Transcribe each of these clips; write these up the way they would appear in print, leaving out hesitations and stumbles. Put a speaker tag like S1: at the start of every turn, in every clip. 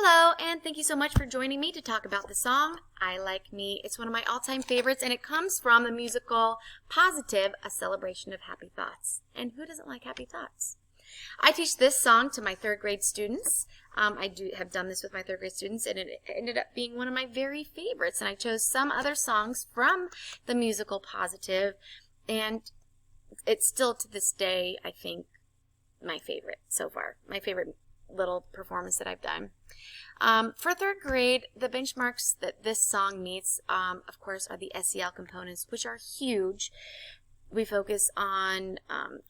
S1: Hello, and thank you so much for joining me to talk about the song, I Like Me. It's one of my all-time favorites, and it comes from the musical Positive, A Celebration of Happy Thoughts. And who doesn't like happy thoughts? I teach this song to my third grade students. I have done this with my third grade students, and it ended up being one of my very favorites. And I chose some other songs from the musical Positive, and it's still to this day, I think, my favorite so far. My favorite little performance that I've done. For third grade, the benchmarks that this song meets, of course, are the SEL components, which are huge. We focus on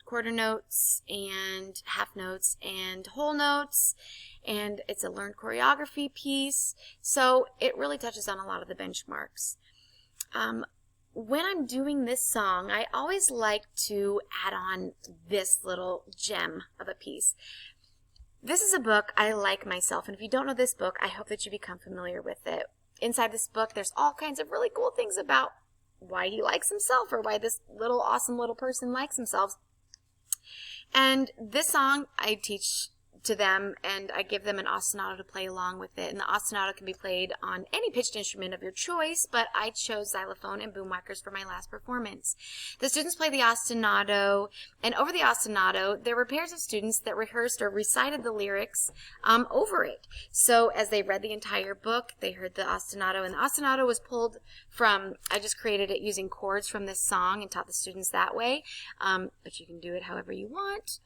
S1: quarter notes and half notes and whole notes, and it's a learned choreography piece, so it really touches on a lot of the benchmarks. When I'm doing this song, I always like to add on this little gem of a piece. This is a book, I Like Myself, and if you don't know this book, I hope that you become familiar with it. Inside this book, there's all kinds of really cool things about why he likes himself, or why this little awesome little person likes themselves. And this song I teach to them, and I give them an ostinato to play along with it. And the ostinato can be played on any pitched instrument of your choice, but I chose xylophone and boomwhackers for my last performance. The students play the ostinato, and over the ostinato, there were pairs of students that rehearsed or recited the lyrics over it. So as they read the entire book, they heard the ostinato, and the ostinato was pulled from, I just created it using chords from this song and taught the students that way, but you can do it however you want,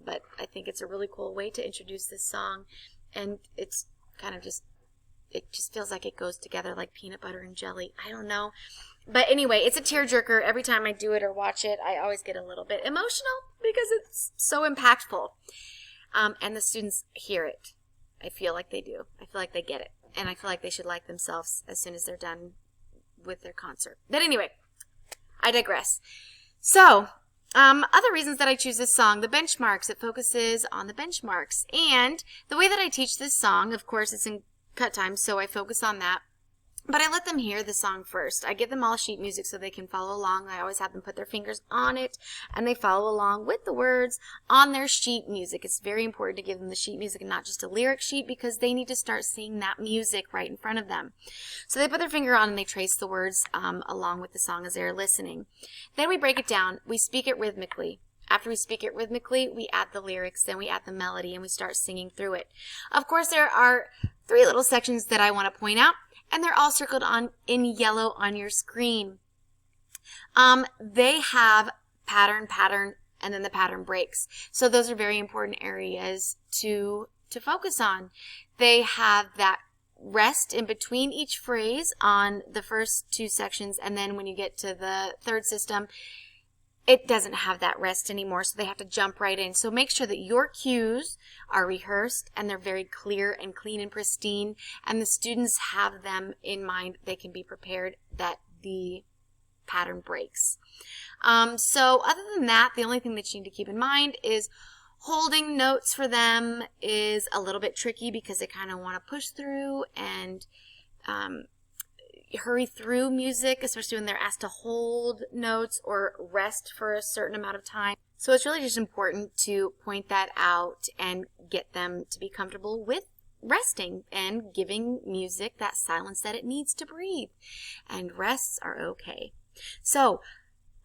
S1: but I think it's a really cool way to introduce this song, and it's kind of it just feels like it goes together like peanut butter and jelly. I don't know, but anyway, it's a tearjerker. Every time I do it or watch it, I always get a little bit emotional because it's so impactful, and the students hear it. I feel like they do. I feel like they get it, and I feel like they should like themselves as soon as they're done with their concert. But anyway, I digress. So other reasons that I choose this song, the benchmarks. It focuses on the benchmarks. And the way that I teach this song, of course, it's in cut time, so I focus on that. But I let them hear the song first. I give them all sheet music so they can follow along. I always have them put their fingers on it, and they follow along with the words on their sheet music. It's very important to give them the sheet music and not just a lyric sheet, because they need to start seeing that music right in front of them. So they put their finger on and they trace the words along with the song as they're listening. Then we break it down. We speak it rhythmically. After we speak it rhythmically, we add the lyrics, then we add the melody, and we start singing through it. Of course, there are 3 little sections that I want to point out, and they're all circled on in yellow on your screen. They have pattern, and then the pattern breaks. So those are very important areas to focus on. They have that rest in between each phrase on the first 2 sections, and then when you get to the third system, it doesn't have that rest anymore, so they have to jump right in. So make sure that your cues are rehearsed and they're very clear and clean and pristine, and the students have them in mind. They can be prepared that the pattern breaks. So other than that, the only thing that you need to keep in mind is holding notes for them is a little bit tricky, because they kind of want to push through and hurry through music, especially when they're asked to hold notes or rest for a certain amount of time. So it's really just important to point that out and get them to be comfortable with resting and giving music that silence that it needs to breathe. And rests are okay. So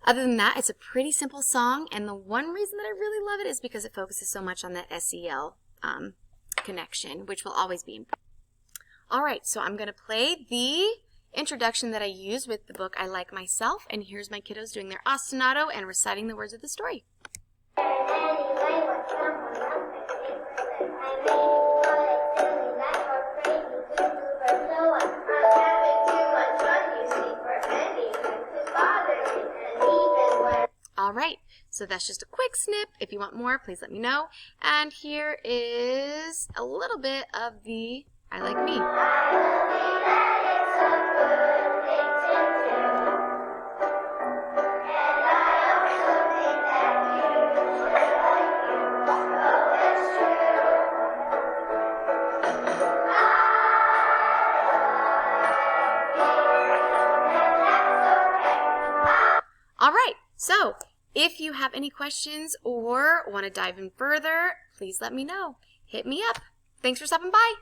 S1: other than that, it's a pretty simple song, and the one reason that I really love it is because it focuses so much on that SEL connection, which will always be important. All right, so I'm going to play the introduction that I use with the book I Like Myself, and here's my kiddos doing their ostinato and reciting the words of the story. All right, so that's just a quick snip. If you want more, please let me know. And here is a little bit of the I Like Me. All right, so if you have any questions or want to dive in further, please let me know. Hit me up. Thanks for stopping by.